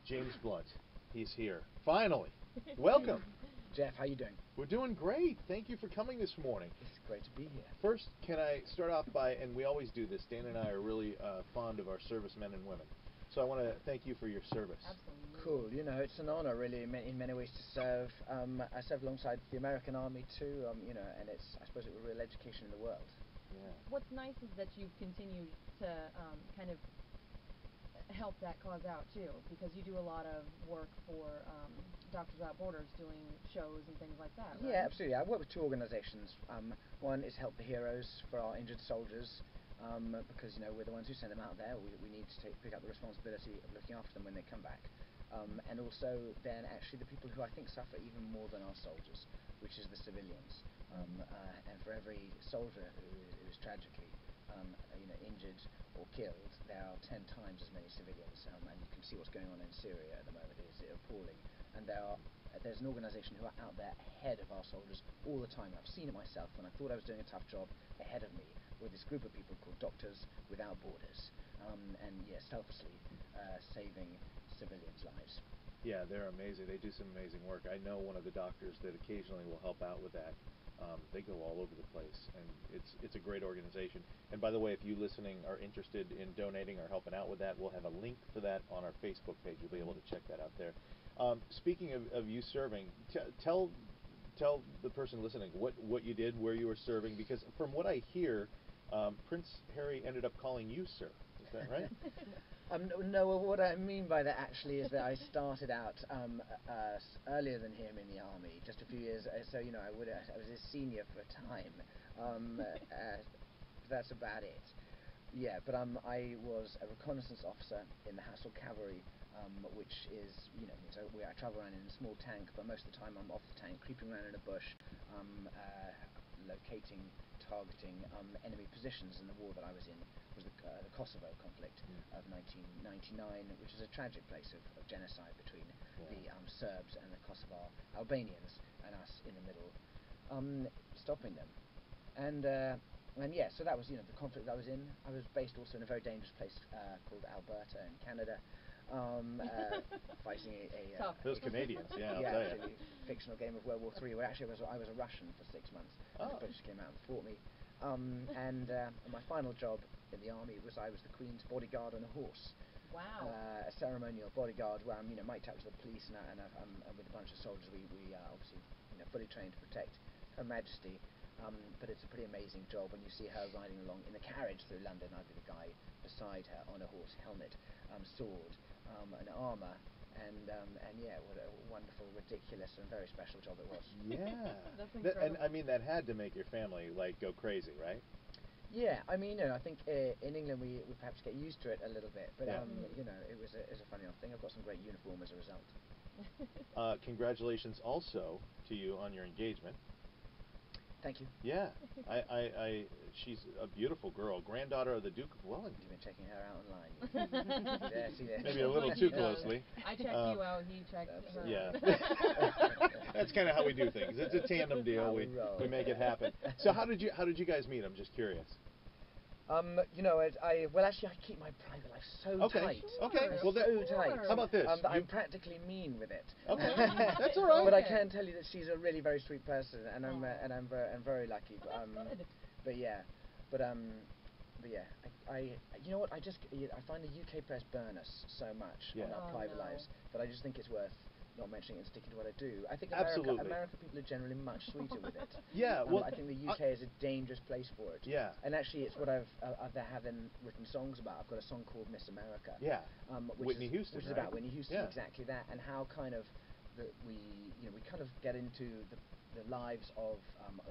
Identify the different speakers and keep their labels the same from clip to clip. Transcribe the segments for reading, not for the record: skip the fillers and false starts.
Speaker 1: James Blunt. He's here. Finally. Welcome.
Speaker 2: Geoff, how you doing?
Speaker 1: We're doing great. Thank you for coming this morning.
Speaker 2: It's great to be here.
Speaker 1: First, can I start off by, and we always do this, Dan and I are really fond of our servicemen and women. So I want to thank you for your service.
Speaker 3: Absolutely.
Speaker 2: Cool. You know, it's an honor, really, in many ways to serve. I served alongside the American Army too. You know, and it's, I suppose, it was a real education in the world.
Speaker 1: Yeah.
Speaker 3: What's nice is that you've continued to kind of help that cause out too, because you do a lot of work for Doctors Without Borders, doing shows and things like that, right?
Speaker 2: Yeah, absolutely. I work with two organisations. One is Help the Heroes for our injured soldiers, because you know we're the ones who send them out there. We need to pick up the responsibility of looking after them when they come back, and also then actually the people who I think suffer even more than our soldiers, which is the civilians. And for every soldier who is tragically injured or killed, there are 10 times as many civilians, and you can see what's going on in Syria at the moment. It's appalling, and there's an organisation who are out there ahead of our soldiers all the time. I've seen it myself when I thought I was doing a tough job. Ahead of me with this group of people called Doctors Without Borders, and selflessly saving civilians' lives.
Speaker 1: Yeah, they're amazing. They do some amazing work. I know one of the doctors that occasionally will help out with that. They go all over the place, and it's a great organization. And by the way, if you listening are interested in donating or helping out with that, we'll have a link for that on our Facebook page. You'll be able to check that out there. Speaking of you serving, tell the person listening what you did, where you were serving, because from what I hear, Prince Harry ended up calling you sir. Is that right?
Speaker 2: No, what I mean by that actually is that I started out earlier than him in the army, just a few years. So you know, I was his senior for a time. That's about it. Yeah, but I was a reconnaissance officer in the Hassel Cavalry, which is, you know, so I travel around in a small tank, but most of the time I'm off the tank, creeping around in a bush, locating, targeting enemy positions. In the war that I was in was the Kosovo conflict of 1999, which is a tragic place of genocide between the Serbs and the Kosovar Albanians, and us in the middle, stopping them. And yeah, so that was, you know, the conflict that I was in. I was based also in a very dangerous place called Alberta in Canada, fighting
Speaker 1: those Canadians, yeah, I'll tell you.
Speaker 2: Fictional game of World War III, where actually I was a Russian for 6 months. And the British came out and fought me. And my final job in the army was I was the Queen's bodyguard on a horse.
Speaker 3: Wow.
Speaker 2: A ceremonial bodyguard where I'm, you know, mic'd up to the police, and I'm with a bunch of soldiers. We are obviously, you know, fully trained to protect Her Majesty. But it's a pretty amazing job when you see her riding along in the carriage through London. I'd be the guy beside her on a horse, helmet, sword, and armour, and yeah, what a wonderful, ridiculous, and very special job it was.
Speaker 1: Yeah.
Speaker 3: That's incredible.
Speaker 1: And I mean, that had to make your family like go crazy, right?
Speaker 2: Yeah, I mean, you know, I think in England we perhaps get used to it a little bit, but you know, it was a funny old thing. I've got some great uniform as a result.
Speaker 1: Congratulations also to you on your engagement.
Speaker 2: Thank you.
Speaker 1: Yeah, she's a beautiful girl, granddaughter of the Duke of Wellington.
Speaker 2: You've been checking her out online. Yeah, see there.
Speaker 1: Maybe a little too closely.
Speaker 3: I checked you out, he checked her.
Speaker 1: Yeah. That's kind of how we do things. It's a tandem deal. We make it happen. So how did you guys meet? I'm just curious.
Speaker 2: You know, well, actually, I keep my private life so tight.
Speaker 1: Okay. Well,
Speaker 2: so tight.
Speaker 1: How about this?
Speaker 2: That I'm practically mean with it.
Speaker 1: Okay. That's all right.
Speaker 2: But I can tell you that she's a really very sweet person, and I'm very lucky. But yeah, you know what? I find the UK press burn us so much on our private lives that I just think it's worth not mentioning it and sticking to what I do. I think American people are generally much sweeter with it.
Speaker 1: Yeah, well,
Speaker 2: I think the UK is a dangerous place for it.
Speaker 1: Yeah.
Speaker 2: And actually, it's what I have then written songs about. I've got a song called Miss America.
Speaker 1: Yeah. Whitney Houston.
Speaker 2: Which is about Whitney Houston, exactly that, and how kind of we kind of get into the lives of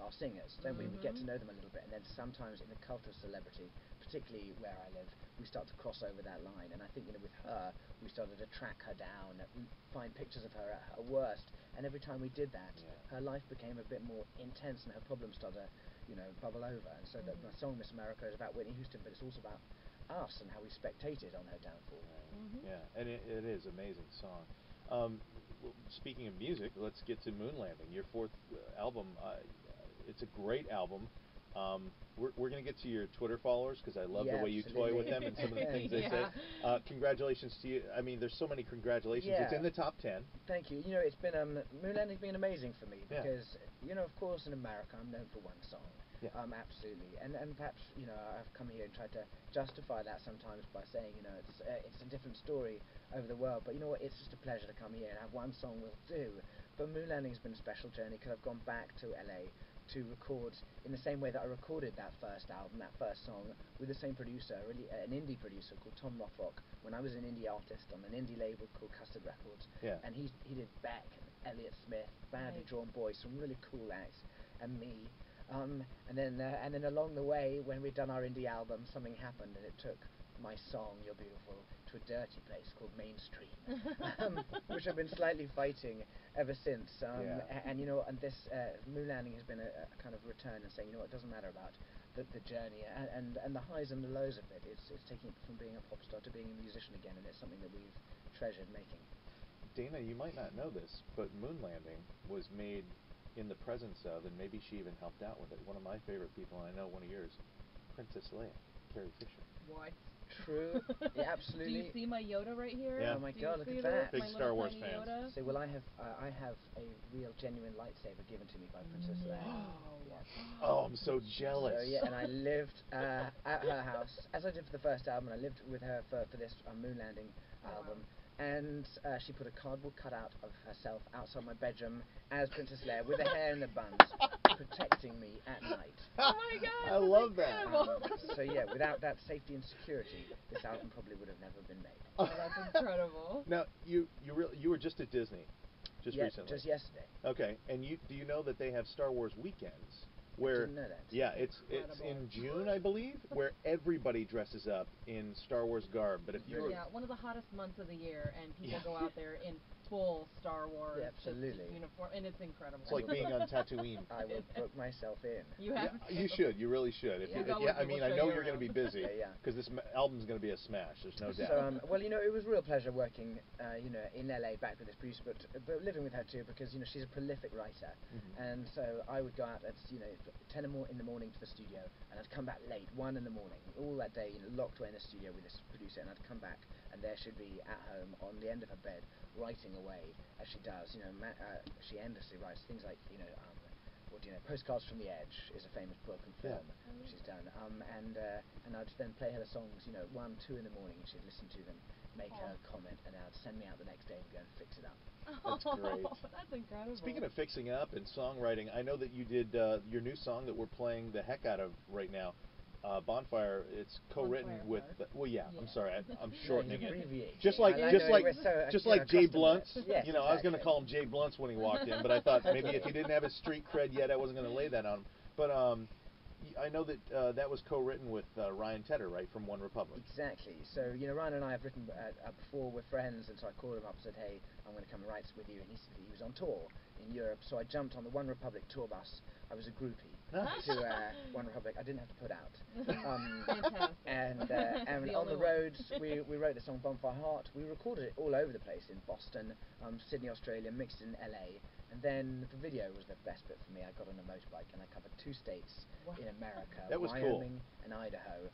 Speaker 2: our singers. Then we get to know them a little bit, and then sometimes in the cult of celebrity, particularly where I live, we start to cross over that line. And I think, you know, with her, we started to track her down, find pictures of her at her worst, and every time we did that, her life became a bit more intense, and her problems started to, you know, bubble over. And so that my song Miss America is about Whitney Houston, but it's also about us and how we spectated on her downfall.
Speaker 1: Yeah, and it is an amazing song. Speaking of music, let's get to Moon Landing, your fourth album. It's a great album. We're going to get to your Twitter followers because I love
Speaker 2: Yeah,
Speaker 1: the way you toy with them and some of the things they say.
Speaker 3: Yeah.
Speaker 1: Congratulations to you. I mean, there's so many congratulations.
Speaker 2: Yeah.
Speaker 1: It's in the top 10.
Speaker 2: Thank you. You know, it's been moon landing's been amazing for me
Speaker 1: Yeah.
Speaker 2: because you know, of course, in America, I'm known for one song.
Speaker 1: Yeah.
Speaker 2: Absolutely. And perhaps you know, I've come here and tried to justify that sometimes by saying, you know, it's a different story over the world. But you know what? It's just a pleasure to come here and have one song will do. But moon landing has been a special journey because I've gone back to LA to record in the same way that I recorded that first album, that first song, with the same producer, really an indie producer called Tom Rothrock, when I was an indie artist on an indie label called Custard Records.
Speaker 1: Yeah.
Speaker 2: And he did Beck and Elliott Smith, Badly
Speaker 3: Nice.
Speaker 2: Drawn Boys, some really cool acts, and me. And then along the way, when we'd done our indie album, something happened and it took my song, You're Beautiful, to a dirty place called Mainstream, which I've been slightly fighting ever since.
Speaker 1: Yeah.
Speaker 2: And you know, and this moon landing has been a kind of return and saying, you know, it doesn't matter about the journey and the highs and the lows of it. It's taking it from being a pop star to being a musician again, and it's something that we've treasured making.
Speaker 1: Dana, you might not know this, but Moon Landing was made in the presence of, and maybe she even helped out with it, one of my favorite people, and I know one of yours, Princess Leia, Carrie Fisher.
Speaker 3: What?
Speaker 2: True. Yeah, absolutely.
Speaker 3: Do you see my Yoda right here?
Speaker 1: Yeah.
Speaker 2: Oh my
Speaker 3: Do you
Speaker 2: God, look
Speaker 3: see
Speaker 2: at that.
Speaker 1: Big
Speaker 3: My
Speaker 1: Star
Speaker 3: little
Speaker 1: Wars
Speaker 3: tiny
Speaker 1: fans.
Speaker 3: Yoda?
Speaker 2: So, well, I have a real genuine lightsaber given to me by Princess Leia.
Speaker 3: No.
Speaker 2: Yeah.
Speaker 1: Oh, I'm so jealous.
Speaker 2: So yeah, and I lived at her house as I did for the first album. I lived with her for this Moon Landing album, and she put a cardboard cutout of herself outside my bedroom as Princess Leia with her hair in the buns, protecting me at night.
Speaker 3: Oh my God!
Speaker 1: I love that.
Speaker 2: So yeah, without that safety and security, this album probably would have never been made.
Speaker 3: Oh, that's incredible.
Speaker 1: Now, you were just at Disney, just
Speaker 2: Yeah,
Speaker 1: recently.
Speaker 2: just yesterday.
Speaker 1: Okay, and do you know that they have Star Wars weekends? Where,
Speaker 2: didn't know that.
Speaker 1: Yeah, it's in June, I believe, where everybody dresses up in Star Wars garb. But if you were,
Speaker 3: Yeah, one of the hottest months of the year, and people
Speaker 1: Yeah.
Speaker 3: go out there in full Star Wars
Speaker 2: Yeah, absolutely.
Speaker 3: uniform, and it's incredible.
Speaker 1: it's like being on Tatooine.
Speaker 2: I will book myself in.
Speaker 3: You
Speaker 1: Yeah,
Speaker 3: have
Speaker 1: you should. You really should. If
Speaker 2: Yeah.
Speaker 1: you,
Speaker 3: Go
Speaker 1: yeah,
Speaker 3: with
Speaker 1: I
Speaker 3: me,
Speaker 1: mean,
Speaker 3: we'll
Speaker 1: I
Speaker 3: show
Speaker 1: know
Speaker 3: you
Speaker 1: you're going to be
Speaker 2: around.
Speaker 1: busy
Speaker 2: Yeah.
Speaker 1: because this album's going to be a smash. There's no doubt.
Speaker 2: So, well, you know, it was a real pleasure working, you know, in LA back with this producer, but living with her too, because you know she's a prolific writer, and so I would go out at 10 in the morning to the studio, and I'd come back late, 1 in the morning, all that day, you know, locked away in the studio with this producer, and I'd come back, and there she'd be at home on the end of her bed, writing away as she does. You know, she endlessly writes things like, you know, Postcards from the Edge is a famous book and film she's done. And I'd then play her the songs, you know, 1, 2 in the morning, and she'd listen to them, make her comment, and then I'd send me out the next day and go and fix it up.
Speaker 1: That's great.
Speaker 3: That's incredible.
Speaker 1: Speaking of fixing up and songwriting, I know that you did your new song that we're playing the heck out of right now, Bonfire. It's co-written
Speaker 3: Bonfire
Speaker 1: with.
Speaker 3: Heart.
Speaker 1: Well, yeah. I'm
Speaker 3: Yeah.
Speaker 1: sorry, I'm shortening it.
Speaker 2: Abbreviate.
Speaker 1: Just
Speaker 2: I
Speaker 1: like,
Speaker 2: know,
Speaker 1: just like,
Speaker 2: we're so,
Speaker 1: just
Speaker 2: you
Speaker 1: like
Speaker 2: know,
Speaker 1: Jay
Speaker 2: accustomed to
Speaker 1: Blunt's.
Speaker 2: it. Yes,
Speaker 1: You know, I was going to
Speaker 2: exactly.
Speaker 1: call him Jay Blunt's when he walked in, but I thought maybe if he didn't have his street cred yet, I wasn't going to lay that on him. But I know that that was co-written with Ryan Tedder, right, from One Republic.
Speaker 2: Exactly. So, you know, Ryan and I have written before, we're friends, and so I called him up and said, hey, I'm going to come and write with you, and he said that he was on tour in Europe, so I jumped on the One Republic tour bus. I was a groupie to One Republic. I didn't have to put out.
Speaker 3: Fantastic.
Speaker 2: And
Speaker 3: The
Speaker 2: on
Speaker 3: only
Speaker 2: the
Speaker 3: one.
Speaker 2: roads, we wrote the song Bonfire Heart. We recorded it all over the place, in Boston, Sydney, Australia, mixed in LA. And then the video was the best bit for me. I got on a motorbike and I covered 2 states in America,
Speaker 1: That was cool.
Speaker 2: Wyoming and Idaho.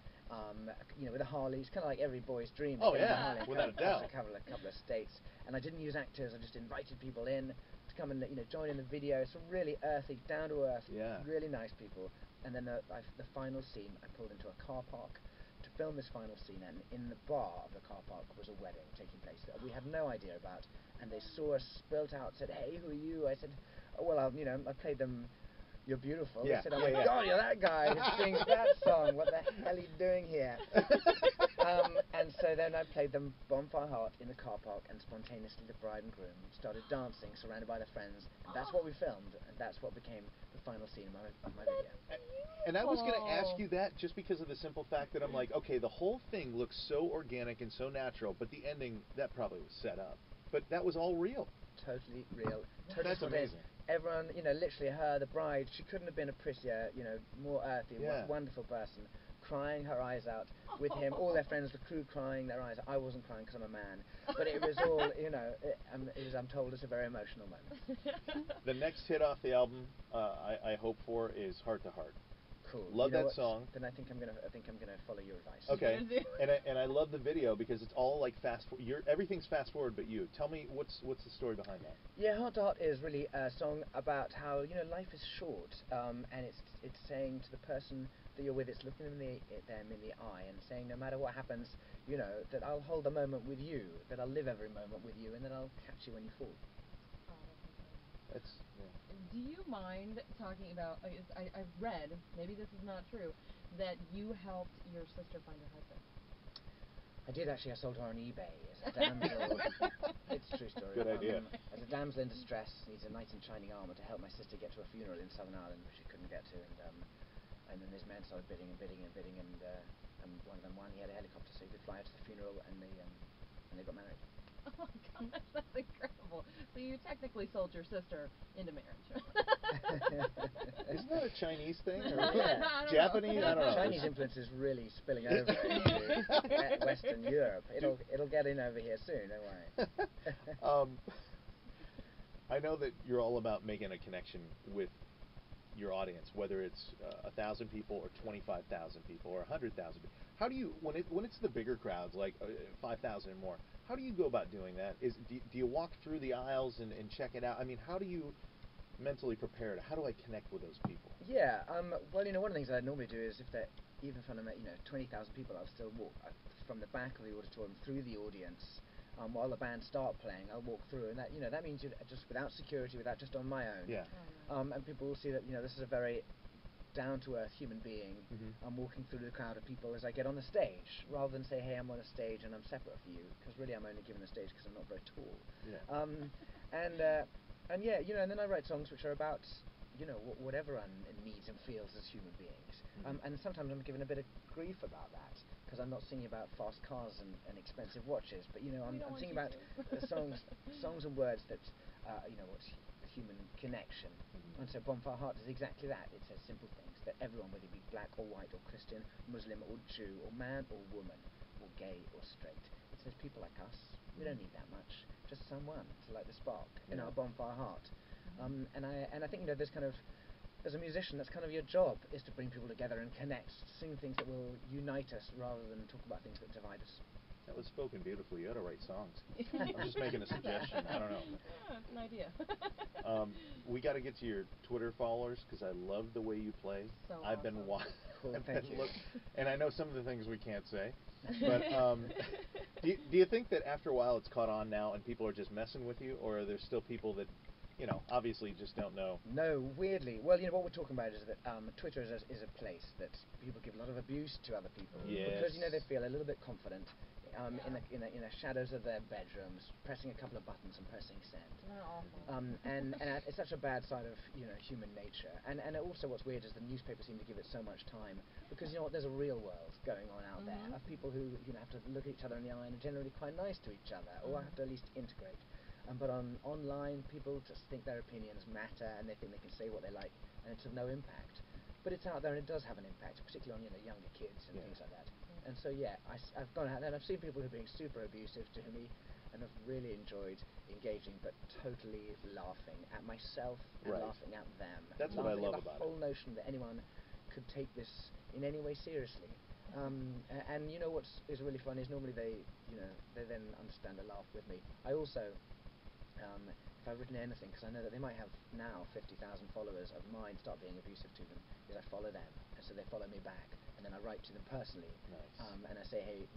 Speaker 2: You know, with a Harley, it's kind of like every boy's dream.
Speaker 1: Oh,
Speaker 2: to get on a
Speaker 1: yeah,
Speaker 2: Harley and
Speaker 1: without a
Speaker 2: cover
Speaker 1: doubt.
Speaker 2: a couple of states. And I didn't use actors. I just invited people in to come and, you know, join in the video. Some really earthy, down to earth, really nice people. And then the final scene, I pulled into a car park to film this final scene, and in the bar of the car park was a wedding taking place that we had no idea about. And they saw us, spilt out, said, "Hey, who are you?" I said, "Oh, well, you know, I played them You're Beautiful."
Speaker 1: Yeah.
Speaker 2: They said, "Oh my God, you're that guy who sings that song. What the hell are you doing here?" And so then I played them Bonfire Heart in the car park, and spontaneously the bride and groom started dancing, surrounded by their friends. And that's what we filmed, and that's what became the final scene of my video.
Speaker 1: And I was going to ask you that just because of the simple fact that I'm like, okay, the whole thing looks so organic and so natural, but the ending, that probably was set up. But that was all real.
Speaker 2: Totally real. Totally
Speaker 1: That's
Speaker 2: spontaneous.
Speaker 1: amazing.
Speaker 2: Everyone, you know, literally her, the bride, she couldn't have been a prettier, you know, more earthy, wonderful person, crying her eyes out with him. All their friends, the crew, crying their eyes out. I wasn't crying because I'm a man, but it was all, you know, I'm told it's a very emotional moment.
Speaker 1: The next hit off the album I hope for is Heart to Heart.
Speaker 2: Cool.
Speaker 1: Love
Speaker 2: You know
Speaker 1: that
Speaker 2: what?
Speaker 1: song.
Speaker 2: Then I think I'm gonna follow your advice.
Speaker 1: Okay.
Speaker 3: You're gonna do-
Speaker 1: and I love the video because it's all like everything's fast forward but you. Tell me what's the story behind that?
Speaker 2: Yeah, Heart to Heart is really a song about how life is short, and it's saying to the person that you're with, it's looking them in the eye and saying no matter what happens, that I'll hold the moment with you, that I'll live every moment with you, and that I'll catch you when you fall.
Speaker 3: Oh, that's
Speaker 1: That's yeah.
Speaker 3: do you mind talking about? I've read, maybe this is not true, that you helped your sister find her husband.
Speaker 2: I did actually. I sold her on eBay as a damsel. It's a true story.
Speaker 1: Good idea.
Speaker 2: As a damsel in distress, needs a knight in shining armour to help my sister get to a funeral in Southern Ireland, which she couldn't get to, and then this man started bidding, and one of them won. He had a helicopter, so he could fly her to the funeral, and they got married.
Speaker 3: Oh gosh, that's incredible. So you technically sold your sister into marriage.
Speaker 1: Isn't that a Chinese thing or
Speaker 2: Yeah.
Speaker 3: I don't
Speaker 1: Japanese?
Speaker 3: know.
Speaker 1: I don't know.
Speaker 2: Chinese influence is really spilling over into Western Europe. It'll get in over here soon. Don't worry.
Speaker 1: I know that you're all about making a connection with your audience, whether it's 1,000 people or 25,000 people or 100,000. How do you, when it's the bigger crowds like 5,000 and more, how do you go about doing that? Do you walk through the aisles and check it out? I mean, how do you mentally prepare it? How do I connect with those people?
Speaker 2: Yeah. Well, one of the things that I normally do is even if I'm at 20,000 people, I'll still walk from the back of the auditorium through the audience. While the band start playing, I'll walk through, and that means you're just without security, without just on my own.
Speaker 1: Yeah.
Speaker 2: And people will see that this is a very down-to-earth human being.
Speaker 1: Mm-hmm.
Speaker 2: I'm walking through the crowd of people as I get on the stage, rather than say, hey, I'm on a stage and I'm separate from you, because really I'm only given the stage because I'm not very tall.
Speaker 1: Yeah.
Speaker 2: And yeah, and then I write songs which are about whatever one needs and feels as human beings.
Speaker 1: Mm-hmm.
Speaker 2: And sometimes I'm given a bit of grief about that, because I'm not singing about fast cars and expensive watches, but I'm singing about songs and words that what's the human connection.
Speaker 1: Mm-hmm.
Speaker 2: And so Bonfire Heart is exactly that. It says simple things that everyone, whether it be black or white or Christian, Muslim or Jew or man or woman or gay or straight, it says people like us. We don't need that much, just someone to light the spark in our bonfire heart. And I think there's as a musician, that's kind of your job, is to bring people together and connect, sing things that will unite us rather than talk about things that divide us.
Speaker 1: That was spoken beautifully. You ought to write songs. I'm just making a suggestion. I don't know.
Speaker 3: Yeah, it's an idea.
Speaker 1: We got to get to your Twitter followers because I love the way you play.
Speaker 3: So
Speaker 1: I've been
Speaker 3: awesome.
Speaker 2: Cool, thank you.
Speaker 1: And I know some of the things we can't say. But do you think that after a while it's caught on now and people are just messing with you, or are there still people that obviously just don't know?
Speaker 2: No, weirdly. Well, what we're talking about is that Twitter is a place that people give a lot of abuse to other people.
Speaker 1: Yes.
Speaker 2: Because, they feel a little bit confident in the shadows of their bedrooms, pressing a couple of buttons and pressing send.
Speaker 3: Awful.
Speaker 2: And it's such a bad side of, human nature. And also what's weird is the newspapers seem to give it so much time. Because, there's a real world going on out there of people who, have to look at each other in the eye and are generally quite nice to each other, or have to at least integrate. But online, people just think their opinions matter, and they think they can say what they like, and it's of no impact. But it's out there, and it does have an impact, particularly on younger kids and things like that. And so I've gone out there, and I've seen people who are being super abusive to me, and I've really enjoyed engaging, but totally laughing at myself and laughing at them.
Speaker 1: That's what I love about it.
Speaker 2: The whole notion that anyone could take this in any way seriously. And what is really fun is normally they then understand and laugh with me. I also, if I've written anything, because I know that they might have now 50,000 followers of mine start being abusive to them, is I follow them, and so they follow me back, and then I write to them personally.
Speaker 1: Nice.
Speaker 2: And I say, hey,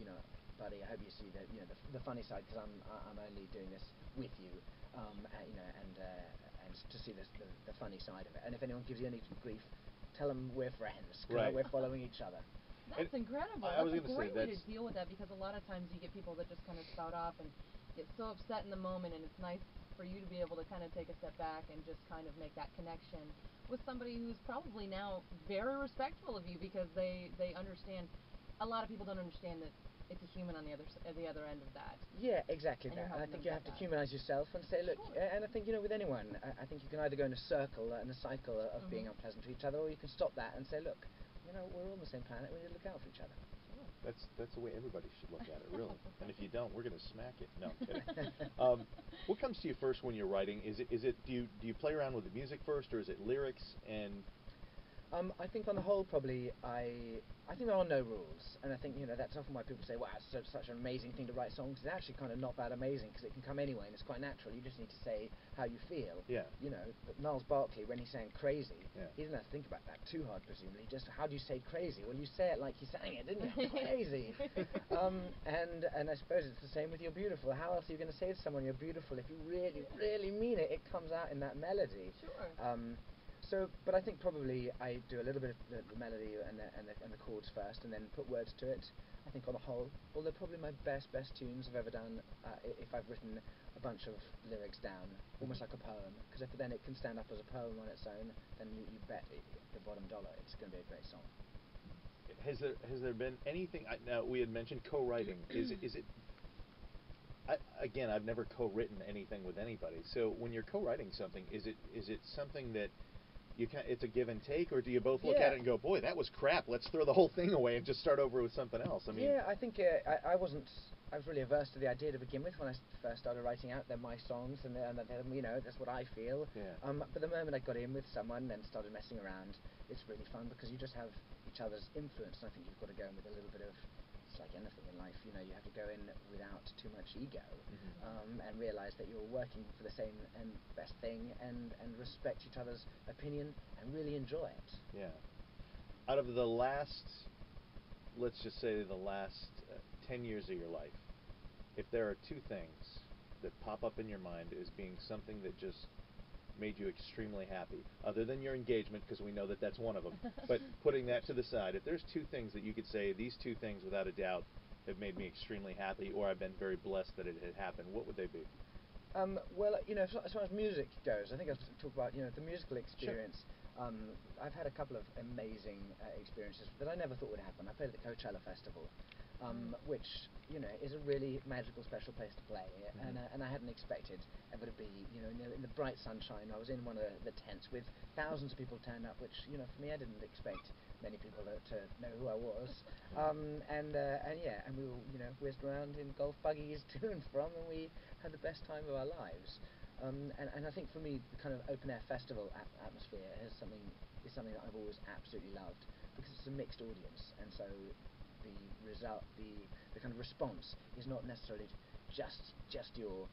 Speaker 2: buddy, I hope you see the funny side, because I'm only doing this with you, and to see the funny side of it. And if anyone gives you any grief, tell them we're friends,
Speaker 1: Right.
Speaker 2: we're following each other.
Speaker 3: That's incredible.
Speaker 1: I was
Speaker 3: That's a
Speaker 1: gonna say,
Speaker 3: great way to
Speaker 1: that's-
Speaker 3: deal with that, because a lot of times you get people that just kind of spout off and get so upset in the moment, and it's nice for you to be able to kind of take a step back and just kind of make that connection with somebody who's probably now very respectful of you, because they understand. A lot of people don't understand that it's a human on the other end of that.
Speaker 2: Yeah, exactly
Speaker 3: And you're
Speaker 2: that. And I
Speaker 3: helping
Speaker 2: think
Speaker 3: them
Speaker 2: you have
Speaker 3: get
Speaker 2: to
Speaker 3: that.
Speaker 2: humanize yourself and say, look,
Speaker 3: Sure.
Speaker 2: and I think, with anyone, I think you can either go in a circle and a cycle of being unpleasant to each other, or you can stop that and say, look, we're on the same planet, we need to look out for each other.
Speaker 1: That's the way everybody should look at it, really. And if you don't, we're gonna smack it. No, I'm kidding. What comes to you first when you're writing? Is it do you play around with the music first, or is it lyrics? And
Speaker 2: I think on the whole, probably I think there are no rules, and I think that's often why people say, "Wow, it's such an amazing thing to write songs." It's actually kind of not that amazing because it can come anyway, and it's quite natural. You just need to say how you feel.
Speaker 1: Yeah.
Speaker 2: But Niles Barkley, when he's saying crazy,
Speaker 1: Yeah.
Speaker 2: he doesn't have to think about that too hard, presumably. Just how do you say crazy? Well, you say it like you sang it, didn't you? Crazy. And I suppose it's the same with "You're Beautiful." How else are you going to say to someone "You're beautiful" if you really, really mean it? It comes out in that melody.
Speaker 3: Sure.
Speaker 2: But I think probably I do a little bit of the melody and the chords first, and then put words to it. I think on the whole, although probably my best tunes I've ever done, if I've written a bunch of lyrics down, almost like a poem, because if then it can stand up as a poem on its own, then you bet the bottom dollar it's going to be a great song.
Speaker 1: Has there been anything? Now we had mentioned co-writing. Is it? Again, I've never co-written anything with anybody. So when you're co-writing something, is it something that it's a give and take, or do you both look at it and go, "Boy, that was crap. Let's throw the whole thing away and just start over with something else"? I mean,
Speaker 2: I think I was really averse to the idea to begin with when I first started writing out. They're my songs, and that's what I feel.
Speaker 1: Yeah.
Speaker 2: But the moment I got in with someone and started messing around, it's really fun because you just have each other's influence. And I think you've got to go in with a little bit of. It's like anything in life, you have to go in without too much ego, and realize that you're working for the same and best thing, and respect each other's opinion and really enjoy it.
Speaker 1: Yeah. Out of the last, let's just say the last 10 years of your life, if there are two things that pop up in your mind as being something that just made you extremely happy, other than your engagement, because we know that that's one of them, but putting that to the side, if there's two things that you could say, these two things without a doubt have made me extremely happy, or I've been very blessed that it had happened, what would they be?
Speaker 2: Well, as far as music goes, I think I've talked about the musical experience. Sure. I've had a couple of amazing experiences that I never thought would happen. I played at the Coachella Festival, which is a really magical, special place to play, and I hadn't expected ever to be in the bright sunshine. I was in one of the tents with thousands of people turned up, which for me I didn't expect many people to know who I was, and we all whizzed around in golf buggies to and from, and we had the best time of our lives. And I think for me the kind of open air festival atmosphere is something that I've always absolutely loved, because it's a mixed audience, and so the result, the kind of response is not necessarily just your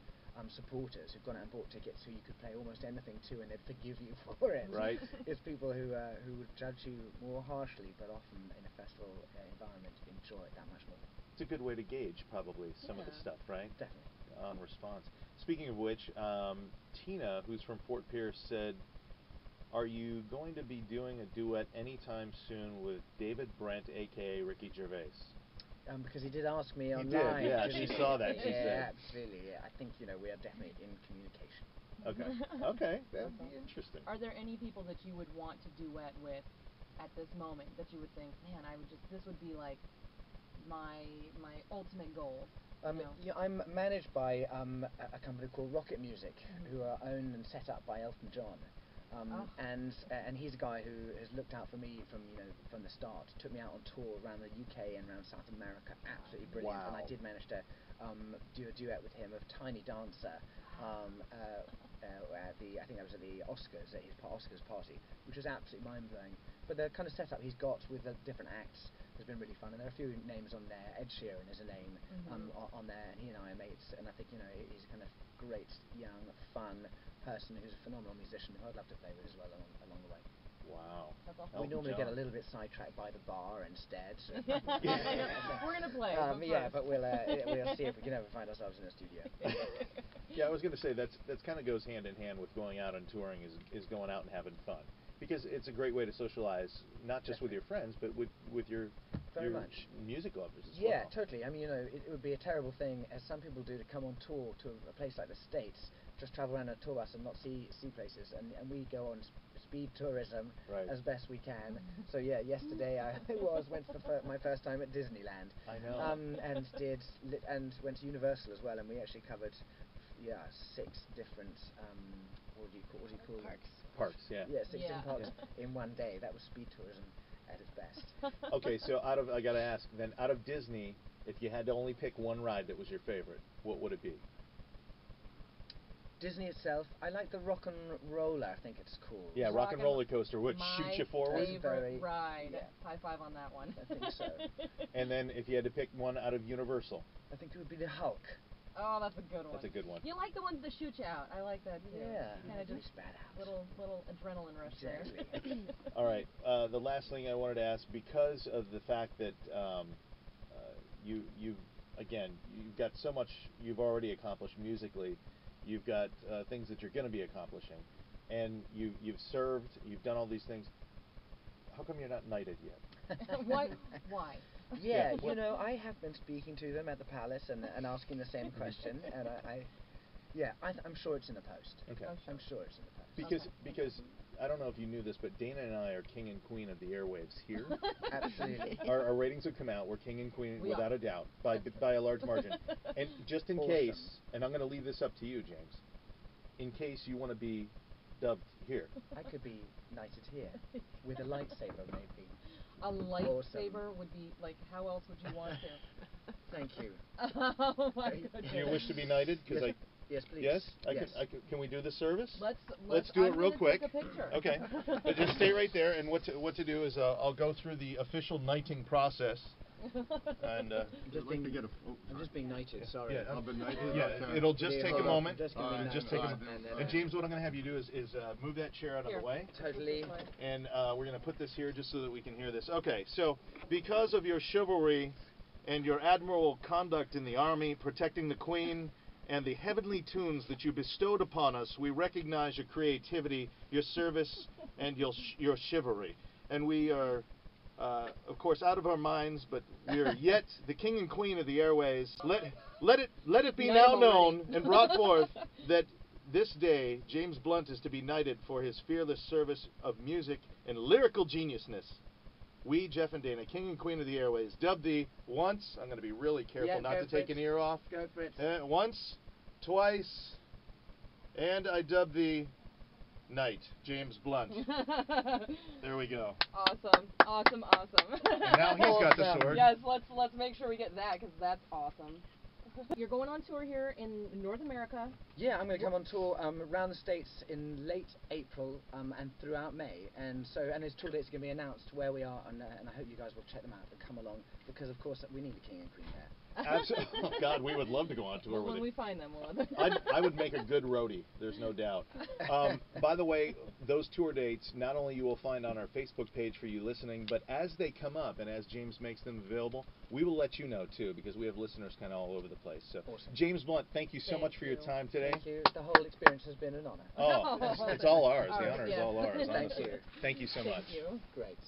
Speaker 2: supporters who've gone out and bought tickets who you could play almost anything to and they'd forgive you for it.
Speaker 1: Right.
Speaker 2: It's people who would judge you more harshly, but often in a festival environment enjoy it that much more.
Speaker 1: It's a good way to gauge probably some of the stuff, right?
Speaker 2: Definitely.
Speaker 1: On response. Speaking of which, Tina, who's from Fort Pierce, said, "Are you going to be doing a duet anytime soon with David Brent, aka Ricky Gervais?"
Speaker 2: Because he did ask me online.
Speaker 1: He did, yeah. She saw that. She said.
Speaker 2: Absolutely. Yeah. I think we are definitely in communication.
Speaker 1: Okay, that'd be interesting.
Speaker 3: Are there any people that you would want to duet with at this moment that you would think, man, this would be like my ultimate goal?
Speaker 2: I'm managed by a company called Rocket Music, who are owned and set up by Elton John. And he's a guy who has looked out for me from the start. Took me out on tour around the UK and around South America. Absolutely brilliant.
Speaker 1: Wow.
Speaker 2: And I did manage to do a duet with him of Tiny Dancer. I think that was at the Oscars, at his Oscars party, which was absolutely mind blowing. But the kind of setup he's got with the different acts has been really fun, and there are a few names on there. Ed Sheeran is a name on there, and he and I are mates, and I think he's a kind of great, young, fun person who's a phenomenal musician who I'd love to play with as well along the way.
Speaker 1: Wow.
Speaker 3: That's awesome.
Speaker 2: We normally get a little bit sidetracked by the bar instead. So
Speaker 3: we're going to play.
Speaker 2: But we'll see if we can ever find ourselves in a studio.
Speaker 1: Yeah, I was going to say that's kind of goes hand in hand with going out and touring is going out and having fun, because it's a great way to socialize, not just with your friends, but with your music lovers as well.
Speaker 2: Yeah, totally. I mean, it would be a terrible thing, as some people do, to come on tour to a place like the States, just travel around on a tour bus and not see places, and we go on speed tourism as best we can. So yeah, yesterday I went for my first time at Disneyland.
Speaker 1: I know.
Speaker 2: And went to Universal as well, and we actually covered 6 different what do you call
Speaker 3: parks.
Speaker 1: Yeah.
Speaker 2: Yeah, 6 different parks in one day. That was speed tourism at its best.
Speaker 1: Okay, so I gotta ask then, out of Disney, if you had to only pick one ride that was your favorite, what would it be?
Speaker 2: Disney itself, I like the Rock and Roller, I think it's called.
Speaker 1: Yeah, Rock and Roller Coaster, which
Speaker 3: My
Speaker 1: shoots you forward.
Speaker 3: favorite ride.
Speaker 2: Yeah.
Speaker 3: High five on that one.
Speaker 2: I think so.
Speaker 1: And then if you had to pick one out of Universal.
Speaker 2: I think it would be the Hulk.
Speaker 3: Oh, that's a good one.
Speaker 1: That's a good one.
Speaker 3: You like the ones that shoot you out. I like that too.
Speaker 2: Yeah.
Speaker 3: Kind of just
Speaker 2: badass.
Speaker 3: little adrenaline rush
Speaker 2: Exactly.
Speaker 3: there.
Speaker 1: All right. The last thing I wanted to ask, because of the fact that you've got so much you've already accomplished musically, you've got things that you're going to be accomplishing, and you've served, you've done all these things. How come you're not knighted yet?
Speaker 3: Why?
Speaker 2: Yeah,
Speaker 1: Yeah,
Speaker 2: you know, I have been speaking to them at the palace and asking the same question, and I'm sure it's in the post.
Speaker 1: Okay.
Speaker 3: Oh, sure.
Speaker 2: I'm sure it's in the post.
Speaker 1: Because I don't know if you knew this, but Dana and I are king and queen of the airwaves here.
Speaker 2: Absolutely.
Speaker 1: Our ratings have come out. We're king and queen
Speaker 3: We
Speaker 1: without
Speaker 3: are.
Speaker 1: a doubt, by a large margin. And just in
Speaker 2: Awesome.
Speaker 1: case, and I'm going to leave this up to you, James, in case you want to be dubbed here.
Speaker 2: I could be knighted here with a lightsaber, maybe.
Speaker 3: A lightsaber would be like. How else would you want to?
Speaker 2: Thank you.
Speaker 3: Oh my goodness.
Speaker 1: Do you wish to be knighted? Because
Speaker 2: Yes, please.
Speaker 1: yes,
Speaker 2: Yes.
Speaker 1: Can we do the service?
Speaker 3: Let's
Speaker 1: do
Speaker 3: I'm
Speaker 1: it real
Speaker 3: gonna
Speaker 1: quick.
Speaker 3: Take a picture.
Speaker 1: Okay. Just stay right there, and what to do is I'll go through the official knighting process. And
Speaker 2: I'm just being knighted. Sorry.
Speaker 1: yeah,
Speaker 4: I've been knighted.
Speaker 1: yeah,
Speaker 4: Okay.
Speaker 1: it'll just take a
Speaker 2: Hold on,
Speaker 1: moment.
Speaker 2: just gonna be
Speaker 4: Alright,
Speaker 1: Just
Speaker 2: knighted,
Speaker 1: take a moment.
Speaker 2: and then,
Speaker 1: And James, what I'm going to have you do is move that chair out of
Speaker 3: Here.
Speaker 1: the way.
Speaker 2: Totally.
Speaker 1: And we're going to put this here just so that we can hear this. Okay, so because of your chivalry and your admirable conduct in the army, protecting the Queen, and the heavenly tunes that you bestowed upon us, we recognize your creativity, your service, and your chivalry. And we are, of course, out of our minds, but we are yet the king and queen of the airways. Let it be now known and brought forth that this day James Blunt is to be knighted for his fearless service of music and lyrical geniusness. We, Geoff and Dana, king and queen of the airways, dub thee once. I'm going to be really careful not to take an ear off.
Speaker 2: Go for it.
Speaker 1: Once, twice, and I dub thee Knight, James Blunt. There we go.
Speaker 3: Awesome.
Speaker 1: And now he's got the
Speaker 2: Awesome.
Speaker 1: sword.
Speaker 3: Yes, let's make sure we get that because that's awesome. You're going on tour here in North America.
Speaker 2: Yeah, I'm going to come on tour around the States in late April and throughout May. And his tour dates are going to be announced where we are, and I hope you guys will check them out and come along because, of course, we need the king and queen there.
Speaker 1: Absolutely. Oh, God, we would love to go on tour
Speaker 3: When
Speaker 1: with
Speaker 3: we
Speaker 1: you.
Speaker 3: find them, we'll.
Speaker 1: I would make a good roadie, there's no doubt. By the way, those tour dates, not only you will find on our Facebook page for you listening, but as they come up and as James makes them available, we will let you know too, because we have listeners kind of all over the place. So,
Speaker 2: Awesome.
Speaker 1: James Blunt, thank you so
Speaker 3: Thank
Speaker 1: much for your
Speaker 3: you.
Speaker 1: time today.
Speaker 2: Thank you. The whole experience has been an honor.
Speaker 1: Oh, it's all ours. The
Speaker 3: Ours,
Speaker 1: honor is
Speaker 3: yeah.
Speaker 1: all ours,
Speaker 2: Thank
Speaker 1: honestly.
Speaker 2: you.
Speaker 1: Thank you so much.
Speaker 3: Thank you.
Speaker 2: Great.